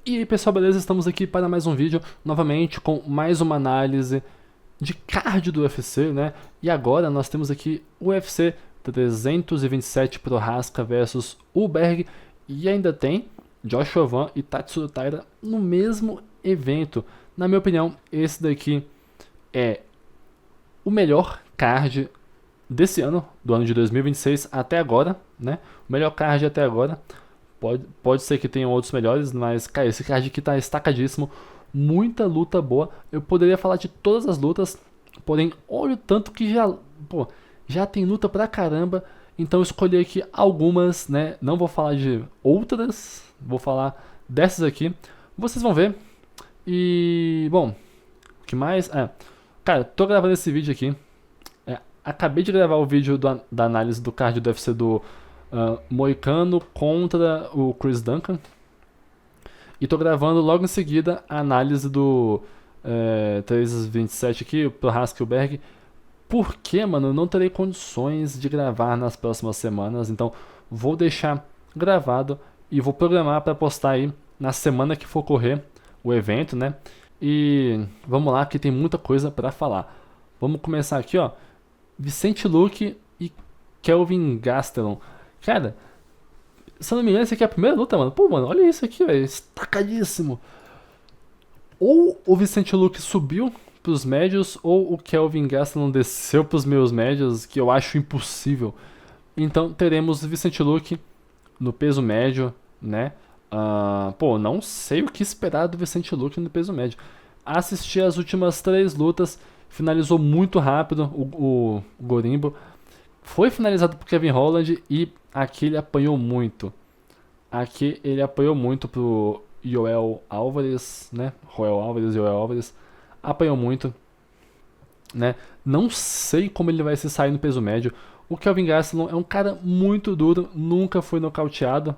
E aí pessoal, beleza? Estamos aqui para mais um vídeo, novamente com mais uma análise de card do UFC, né? E agora nós temos aqui o UFC 327 Prochazka versus Uberg e ainda tem Joshua Van e Tatsuro Taira no mesmo evento. Na minha opinião, esse daqui é o melhor card desse ano, do ano de 2026 até agora, né? O melhor card até agora. Pode ser que tenham outros melhores, mas, cara, esse card aqui tá estacadíssimo. Muita luta boa. Eu poderia falar de todas as lutas, porém, olha o tanto que já tem luta pra caramba. Então eu escolhi aqui algumas, né? Não vou falar de outras, vou falar dessas aqui. Vocês vão ver. E, bom, o que mais? Cara, tô gravando esse vídeo aqui. Acabei de gravar o vídeo da análise do card do UFC do Moicano contra o Chris Duncan. E tô gravando logo em seguida a análise do 327 aqui, o Prochazka e o Berg. Porque, mano, eu não terei condições de gravar nas próximas semanas. Então vou deixar gravado e vou programar para postar aí na semana que for correr o evento, né? E vamos lá que tem muita coisa para falar. Vamos começar aqui, ó. Vicente Luque e Kelvin Gastelum. Cara, se eu não me engano, essa aqui é a primeira luta, mano. Pô, mano, olha isso aqui, velho. Estacadíssimo. Ou o Vicente Luque subiu pros médios, ou o Kelvin Gastelum desceu pros meus médios, que eu acho impossível. Então teremos Vicente Luque no peso médio, né? Não sei o que esperar do Vicente Luque no peso médio. Assisti as últimas 3 lutas, finalizou muito rápido o Gorimbo. Foi finalizado por Kevin Holland e aqui ele apanhou muito. Aqui ele apanhou muito pro Yoel Álvares, né? Roel Álvares, Yoel Álvares. Apanhou muito, né? Não sei como ele vai se sair no peso médio. O Kelvin Gastelum é um cara muito duro, nunca foi nocauteado.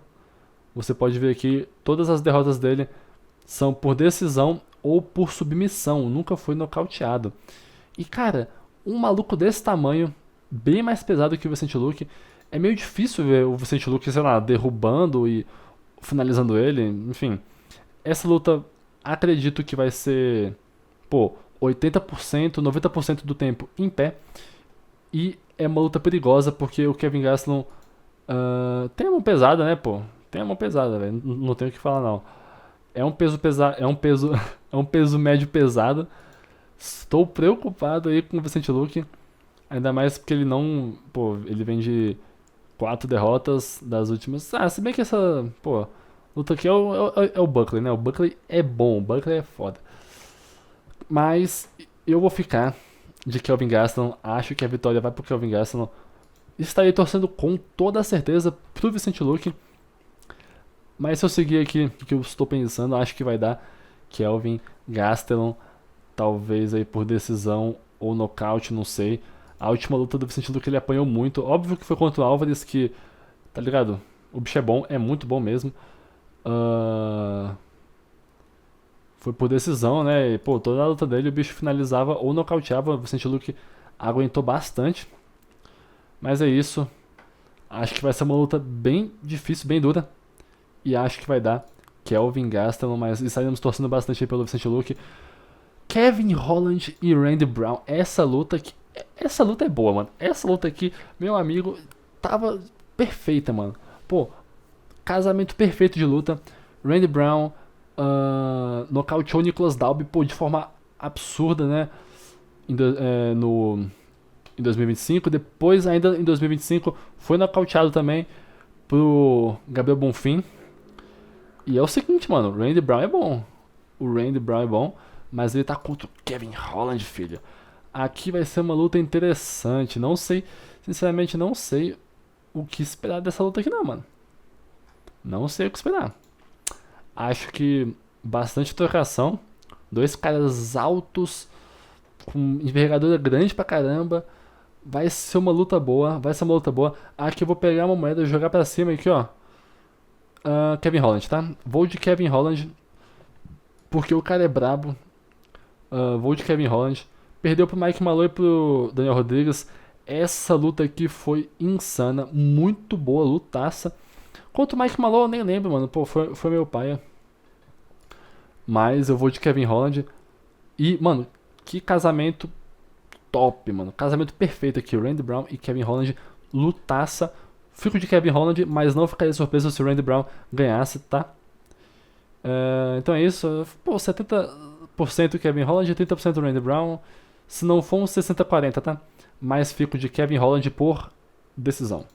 Você pode ver aqui, todas as derrotas dele são por decisão ou por submissão, nunca foi nocauteado. E cara, um maluco desse tamanho, bem mais pesado que o Vicente Luque, é meio difícil ver o Vicente Luque, sei lá, derrubando e finalizando ele. Enfim, essa luta acredito que vai ser, 80%, 90% do tempo em pé. E é uma luta perigosa porque o Kevin Gastelum tem a mão pesada, né, pô? Tem a mão pesada, velho. Não tenho o que falar, não. É um peso pesado, é um peso, é um peso médio pesado. Estou preocupado aí com o Vicente Luque. Ainda mais porque ele não. Ele vem de 4 derrotas das últimas. Se bem que essa. Luta aqui é o Buckley, né? O Buckley é bom, o Buckley é foda. Mas eu vou ficar de Kelvin Gastelum. Acho que a vitória vai pro Kelvin Gastelum. Estarei torcendo com toda a certeza pro Vicente Luque. Mas se eu seguir aqui o que eu estou pensando, acho que vai dar Kelvin Gastelum. Talvez aí por decisão ou nocaute, não sei. A última luta do Vicente Luque ele apanhou muito. Óbvio que foi contra o Álvares, que, tá ligado? O bicho é bom, é muito bom mesmo. Foi por decisão, né? E, toda a luta dele o bicho finalizava ou nocauteava. O Vicente Luque aguentou bastante. Mas é isso. Acho que vai ser uma luta bem difícil, bem dura. E acho que vai dar Kelvin Gastelum, mas estaremos torcendo bastante aí pelo Vicente Luque. Kevin Holland e Randy Brown. Essa luta é boa, mano. Essa luta aqui, meu amigo, tava perfeita, mano. Casamento perfeito de luta. Randy Brown nocauteou Nicolas Dalby, de forma absurda, né? Em 2025. Depois, ainda em 2025, foi nocauteado também pro Gabriel Bonfim. E é o seguinte, mano, o Randy Brown é bom. O Randy Brown é bom, mas ele tá contra o Kevin Holland, filho. Aqui vai ser uma luta interessante. Não sei, sinceramente, não sei o que esperar dessa luta aqui, não, mano. Não sei o que esperar. Acho que bastante trocação. Dois caras altos, com envergadura grande pra caramba. Vai ser uma luta boa. Vai ser uma luta boa. Aqui eu vou pegar uma moeda e jogar pra cima aqui, ó. Kevin Holland, tá? Vou de Kevin Holland. Porque o cara é brabo. Vou de Kevin Holland. Perdeu pro Mike Malloy e pro Daniel Rodrigues. Essa luta aqui foi insana. Muito boa lutaça. Contra o Mike Malloy eu nem lembro, mano. Foi meu paia. Mas eu vou de Kevin Holland. E, mano, que casamento top, mano. Casamento perfeito aqui. Randy Brown e Kevin Holland, lutaça. Fico de Kevin Holland, mas não ficaria surpreso se o Randy Brown ganhasse, tá? Então é isso. Pô, 70% Kevin Holland e 30% Randy Brown. Se não for um 60-40, tá? Mas fico de Kevin Holland por decisão.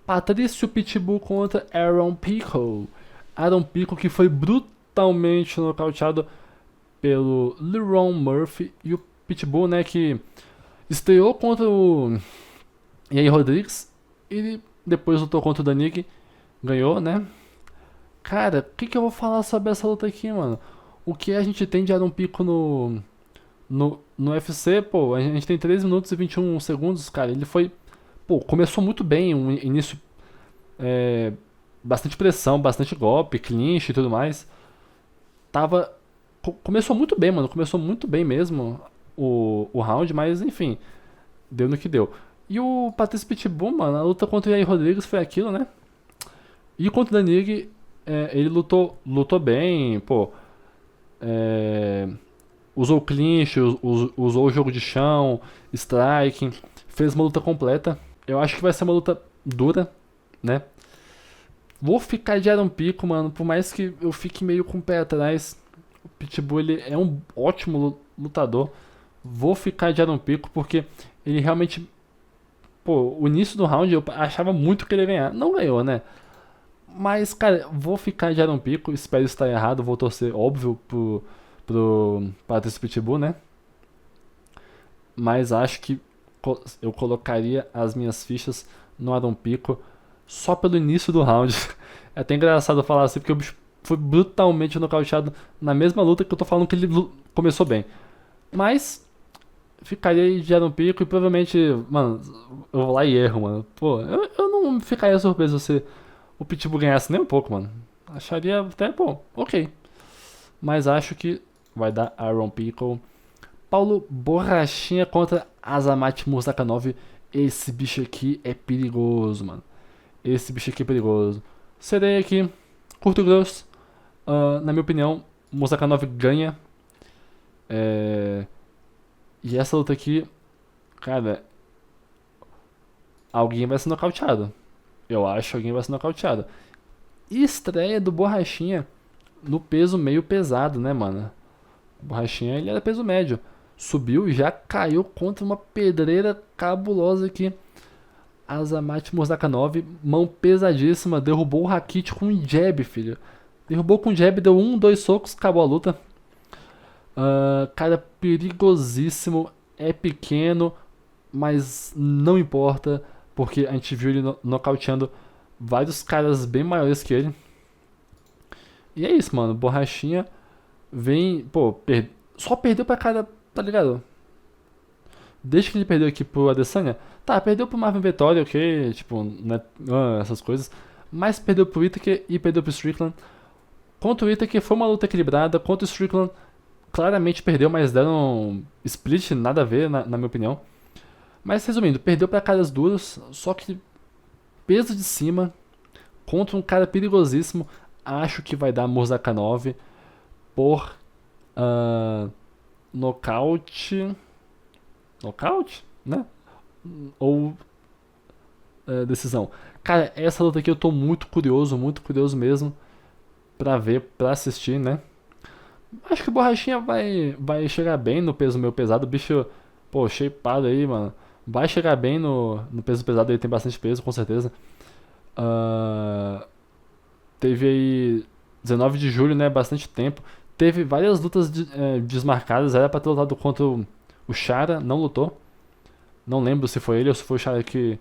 Patrício Pitbull contra Aaron Pico. Aaron Pico que foi brutalmente nocauteado pelo Leron Murphy. E o Pitbull, né, que estreou contra o Yair Rodrigues. E depois lutou contra o Danig. Ganhou, né? Cara, o que eu vou falar sobre essa luta aqui, mano? O que a gente tem de Aaron Pico no UFC, pô, a gente tem 3 minutos e 21 segundos, cara. Ele foi, pô, começou muito bem, um início, é, bastante pressão, bastante golpe, clinch e tudo mais. Começou muito bem, mano, começou muito bem mesmo o round, mas enfim, deu no que deu. E o Patrício Pitbull, mano, a luta contra o Yair Rodrigues foi aquilo, né? E contra o Danig, ele lutou bem, pô, é, usou o clinch, usou o jogo de chão, striking, fez uma luta completa. Eu acho que vai ser uma luta dura, né? Vou ficar de Aaron Pico, mano, por mais que eu fique meio com o pé atrás. O Pitbull, ele é um ótimo lutador. Vou ficar de Aaron Pico porque ele realmente, pô, o início do round eu achava muito que ele ia ganhar. Não ganhou, né? Mas, cara, vou ficar de Aaron Pico, espero estar errado, vou torcer, óbvio, pro Patrício Pitbull, né? Mas acho que eu colocaria as minhas fichas no Aaron Pico só pelo início do round. É até engraçado falar assim, porque o bicho foi brutalmente nocauteado na mesma luta que eu tô falando que ele começou bem. Mas ficaria de Aaron Pico e provavelmente, mano, eu vou lá e erro, mano. Pô, eu não ficaria surpreso se o Pitbull ganhasse nem um pouco, mano. Acharia até, pô, ok. Mas acho que vai dar Aaron Pico. Paulo Borrachinha contra Azamat Murzakanov. Esse bicho aqui é perigoso, mano. Esse bicho aqui é perigoso. Serei aqui, curto e grosso. Na minha opinião, Murzakanov ganha. E essa luta aqui, cara, alguém vai ser nocauteado. Eu acho que alguém vai ser nocauteado. E estreia do Borrachinha no peso meio pesado, né, mano? O Borrachinha, ele era peso médio. Subiu e já caiu contra uma pedreira cabulosa aqui. Azamat Murzakanov, mão pesadíssima, derrubou o Rakit com um jab, filho. Derrubou com um jab, deu 2 socos, acabou a luta. Cara, perigosíssimo, é pequeno, mas não importa, porque a gente viu ele nocauteando vários caras bem maiores que ele. E é isso, mano. Borrachinha vem, pô, só perdeu pra cara, tá ligado? Desde que ele perdeu aqui pro Adesanya, tá, perdeu pro Marvin Vettori, ok, tipo, né, essas coisas. Mas perdeu pro Whittaker e perdeu pro Strickland. Contra o Whittaker foi uma luta equilibrada, contra o Strickland claramente perdeu, mas deram split, nada a ver, na minha opinião. Mas resumindo, perdeu pra caras duros, só que peso de cima, contra um cara perigosíssimo, acho que vai dar Murzakanov por nocaute. Nocaute? Né? Ou decisão. Cara, essa luta aqui eu tô muito curioso mesmo pra ver, pra assistir, né? Acho que o Borrachinha vai chegar bem no peso meio pesado. O bicho, pô, shapeado aí, mano. Vai chegar bem no peso pesado, ele tem bastante peso, com certeza. Teve aí 19 de julho, né? Bastante tempo. Teve várias lutas desmarcadas. Era pra ter lutado contra o Chara, não lutou. Não lembro se foi ele ou se foi o Chara que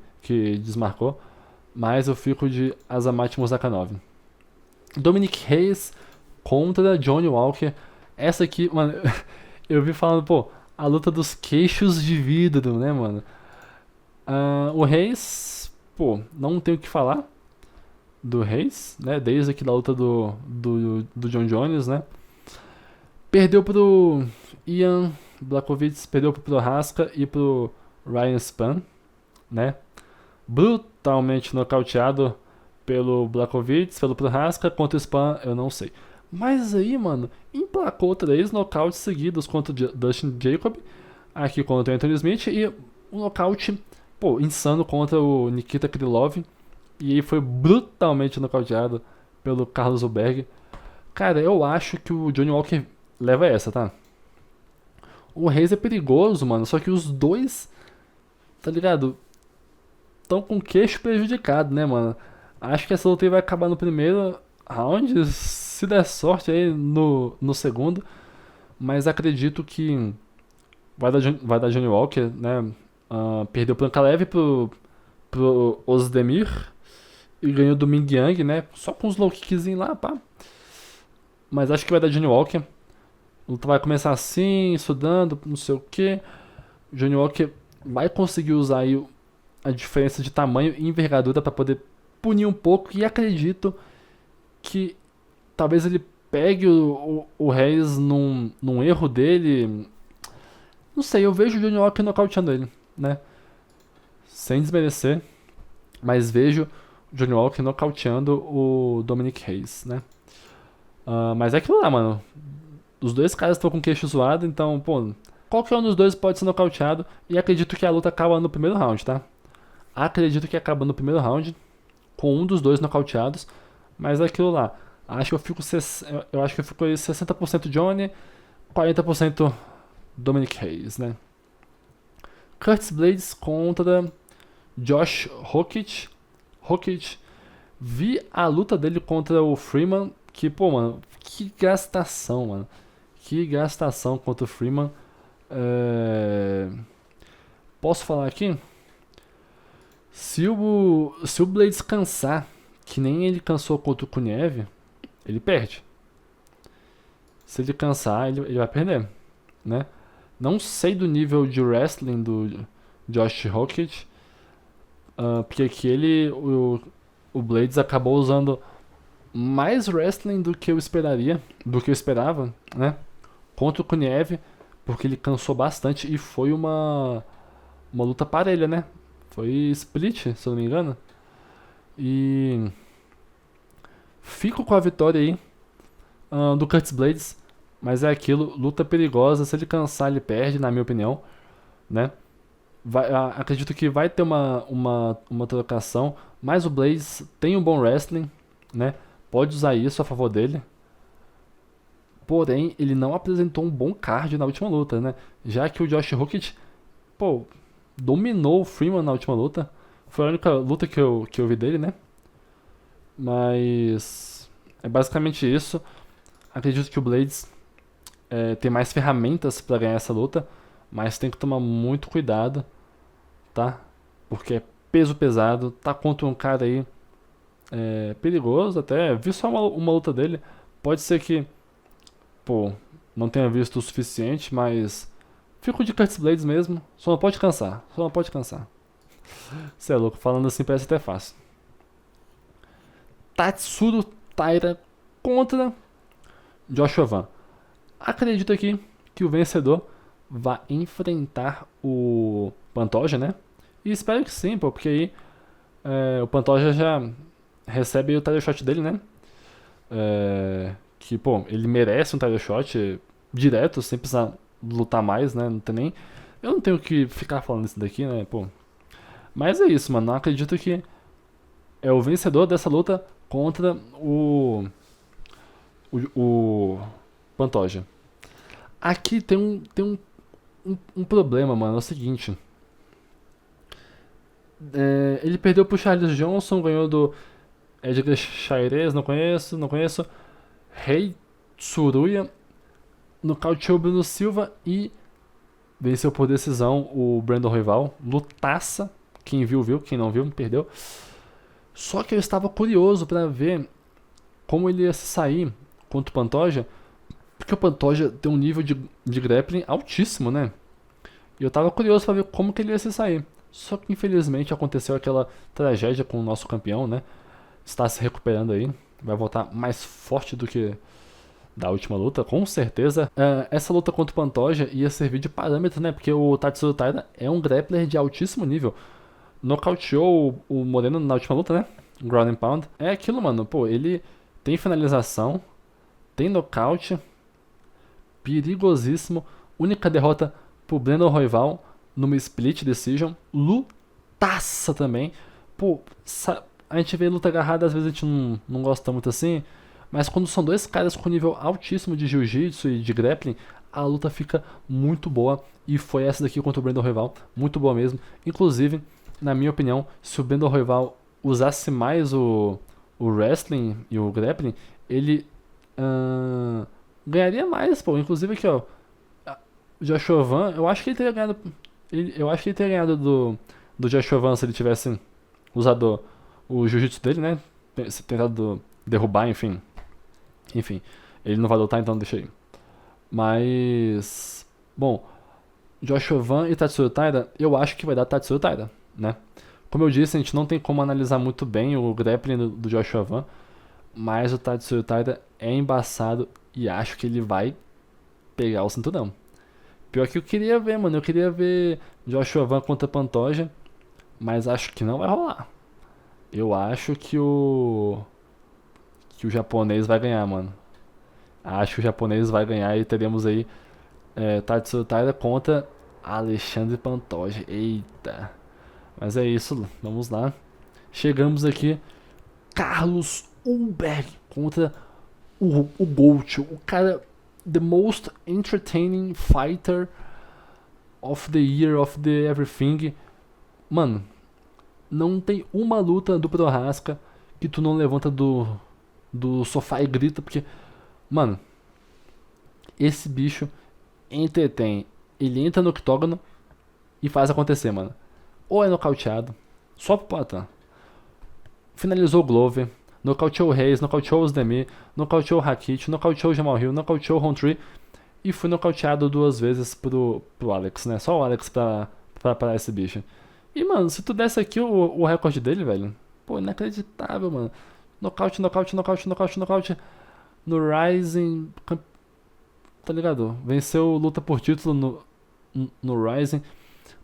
desmarcou. Mas eu fico de Azamat Murzakanov. Dominic Reyes contra Johnny Walker. Essa aqui, mano, eu vi falando, pô, a luta dos queixos de vidro, né, mano? O Reis, pô, não tenho o que falar do Reis, né? Desde aqui da luta do John Jones, né? Perdeu pro Ian Blachowicz, perdeu pro Prohaska e pro Ryan Spann, né? Brutalmente nocauteado pelo Blachowicz, pelo Prohaska, contra o Spann, eu não sei. Mas aí, mano, emplacou 3 nocautes seguidos contra o Dustin Jacob, aqui contra o Anthony Smith, e um nocaute, pô, insano contra o Nikita Krylov. E aí foi brutalmente nocauteado pelo Carlos Ulberg. Cara, eu acho que o Johnny Walker leva essa, tá? O Reis é perigoso, mano, só que os dois, tá ligado? Estão com o queixo prejudicado, né, mano? Acho que essa luta aí vai acabar no primeiro round, se der sorte aí no segundo. Mas acredito que vai dar Johnny Walker, né? Perdeu pro Ankalaev pro Ozdemir e ganhou do Ming Yang, né? Só com uns low kickzinhos lá, pá. Mas acho que vai dar Johnny Walker. A luta vai começar assim, estudando, não sei o que. Johnny Walker vai conseguir usar aí a diferença de tamanho e envergadura para poder punir um pouco. E acredito que talvez ele pegue o Reis num erro dele. Não sei, eu vejo o Johnny Walker nocauteando ele, né? Sem desmerecer, mas vejo o Johnny Walker nocauteando o Dominic Reis, né? Mas é aquilo lá, mano. Os dois caras estão com o queixo zoado, então, pô, qualquer um dos dois pode ser nocauteado. E acredito que a luta acaba no primeiro round, tá? Acredito que acaba no primeiro round, com um dos dois nocauteados. Mas é aquilo lá. Eu acho que eu fico aí 60% Johnny, 40% Dominic Reis, né? Curtis Blades contra Josh Rockett. Vi a luta dele contra o Freeman, que, pô, mano, que gastação, mano. Que gastação contra o Freeman. Posso falar aqui? Se o Blades cansar, que nem ele cansou contra o Kuniev, ele perde. Se ele cansar, ele vai perder, né? Não sei do nível de wrestling do Josh Rockett, porque aqui o Blades acabou usando mais wrestling do que eu esperava, né? Contra o Kuniev, porque ele cansou bastante e foi uma luta parelha, né? Foi split, se eu não me engano. E fico com a vitória aí do Curtis Blades, mas é aquilo, luta perigosa, se ele cansar ele perde, na minha opinião, né? Acredito que vai ter uma trocação, mas o Blades tem um bom wrestling, né? Pode usar isso a favor dele. Porém, ele não apresentou um bom card na última luta, né? Já que o Josh Rockett, pô, dominou o Freeman na última luta. Foi a única luta que eu vi dele, né? Mas é basicamente isso. Acredito que o Blades tem mais ferramentas para ganhar essa luta, mas tem que tomar muito cuidado, tá? Porque é peso pesado, tá contra um cara aí perigoso até. Vi só uma luta dele. Pode ser que, pô, não tenha visto o suficiente, mas fico de Curtis Blades mesmo. Só não pode cansar. Você é louco, falando assim parece até fácil. Tatsuro Taira contra Joshua Van. Acredito aqui que o vencedor vai enfrentar o Pantoja, né? E espero que sim, pô, porque aí o Pantoja já recebe o title shot dele, né? Que, pô, ele merece um title shot direto, sem precisar lutar mais, né? Não tem nem... Eu não tenho que ficar falando isso daqui, né? Pô. Mas é isso, mano. Não acredito que é o vencedor dessa luta contra o Pantoja. Aqui tem um problema, mano. É o seguinte. Ele perdeu pro Charles Johnson, ganhou do Edgar Chairez, não conheço. Rei Tsuruya, nocauteou o Bruno Silva e venceu por decisão o Brandon Royval. Lutaça. Quem viu, quem não viu, perdeu. Só que eu estava curioso para ver como ele ia se sair contra o Pantoja, porque o Pantoja tem um nível de grappling altíssimo, né? E eu tava curioso para ver como que ele ia se sair. Só que infelizmente aconteceu aquela tragédia com o nosso campeão, né? Está se recuperando aí, vai voltar mais forte do que da última luta, com certeza. Essa luta contra o Pantoja ia servir de parâmetro, né? Porque o Tatsuro Taira é um grappler de altíssimo nível. Nocauteou o Moreno na última luta, né? Ground and Pound. É aquilo, mano. Pô, ele tem finalização, tem nocaute, perigosíssimo. Única derrota pro Brandon Royval numa split decision. Lutaça também. Pô, a gente vê luta agarrada, às vezes a gente não gosta muito assim. Mas quando são dois caras com nível altíssimo de jiu-jitsu e de grappling, a luta fica muito boa. E foi essa daqui contra o Brandon Royval. Muito boa mesmo. Inclusive, na minha opinião, se o Brandon Royval usasse mais o wrestling e o grappling, ele ganharia mais, pô. Inclusive aqui, ó. O Joshua Van, eu acho que ele teria ganhado. Eu acho que ele teria ganhado do Joshua Van se ele tivesse usado o jiu-jitsu dele, né? Tentado derrubar, enfim. Enfim, ele não vai lutar, então deixa aí. Mas. Bom, Joshua Van e Tatsuro Taira, eu acho que vai dar Tatsuro Taira, né? Como eu disse, a gente não tem como analisar muito bem o grappling do Joshua Van, mas o Tatsuro Taira é embaçado e acho que ele vai pegar o cinturão. Pior que eu queria ver, mano. Eu queria ver Joshua Van contra Pantoja, mas acho que não vai rolar. Eu acho que o japonês vai ganhar, mano. Acho que o japonês vai ganhar e teremos aí Tatsuro Taira contra Alexandre Pantoja. Eita. Mas é isso, vamos lá. Chegamos aqui. Carlos Ulberg contra o Gold. O cara, the most entertaining fighter of the year, of the everything. Mano, não tem uma luta do Prohaska que tu não levanta do sofá e grita, porque, mano, esse bicho entretém. Ele entra no octógono e faz acontecer, mano. Ou é nocauteado, só pro Poatan. Finalizou o Glover, nocauteou o Reis, nocauteou os Demi, nocauteou o Rakit, nocauteou o Jamal Hill, nocauteou o Roundtree e foi nocauteado 2 vezes pro Alex, né? Só o Alex pra parar esse bicho. E, mano, se tu desse aqui o recorde dele, velho, pô, inacreditável, mano. Nocaute, nocaute, nocaute, nocaute, nocaute. No Rising, tá ligado? Venceu luta por título no Rising.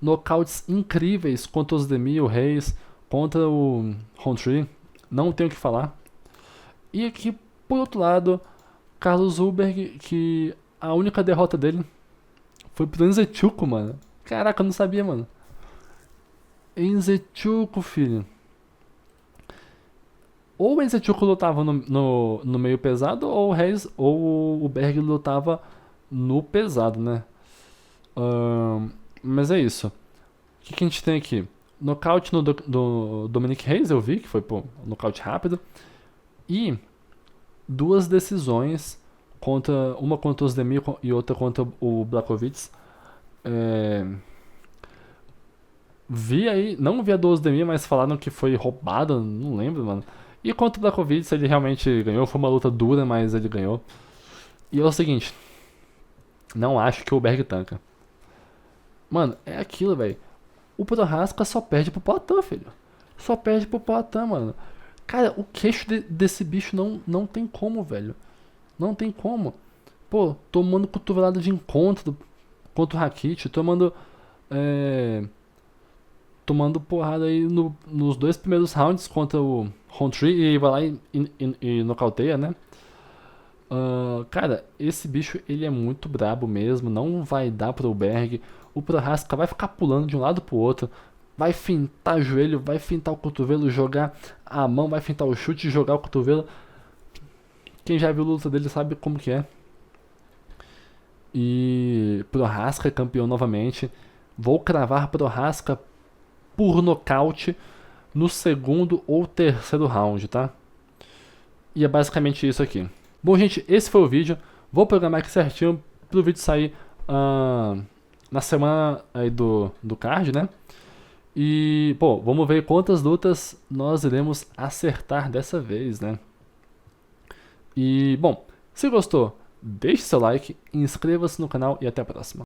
Nocautes incríveis contra os Demi, o Reis, contra o Roundtree. Não tenho o que falar. E aqui, por outro lado, Carlos Ulberg, que a única derrota dele foi pro Enzechuco, mano. Caraca, eu não sabia, mano. Enzechuco, filho. Ou o Enzechuco lutava no meio pesado, ou o Reis, ou o Berg lutava no pesado, né? Mas é isso. O que a gente tem aqui? Nocaute do Dominic Reis, eu vi, que foi um nocaute rápido. E 2 decisões, uma contra os Demir e outra contra o Blachowicz. Vi aí, não vi a do Demir, mas falaram que foi roubada, não lembro, mano. E contra o Blachowicz ele realmente ganhou, foi uma luta dura, mas ele ganhou. E é o seguinte, não acho que o Berg tanca. Mano, é aquilo, velho. O Prohaska só perde pro Poatan, filho. Só perde pro Poatan, mano. Cara, o queixo desse bicho não tem como, velho. Não tem como. Pô, tomando cotovelada de encontro contra o Rakit, tomando porrada aí nos 2 primeiros rounds contra o Roundtree e vai lá e nocauteia, né? Cara, esse bicho ele é muito brabo mesmo. Não vai dar pro Berg. O Prohaska vai ficar pulando de um lado pro outro. Vai fintar o joelho, vai fintar o cotovelo, jogar a mão, vai fintar o chute e jogar o cotovelo. Quem já viu a luta dele sabe como que é. E Prohaska é campeão novamente. Vou cravar Prohaska por nocaute no 2º ou 3º round, tá? E é basicamente isso aqui. Bom, gente, esse foi o vídeo. Vou programar aqui certinho pro vídeo sair na semana aí do card, né? E, pô, vamos ver quantas lutas nós iremos acertar dessa vez, né? E, bom, se gostou, deixe seu like, inscreva-se no canal e até a próxima.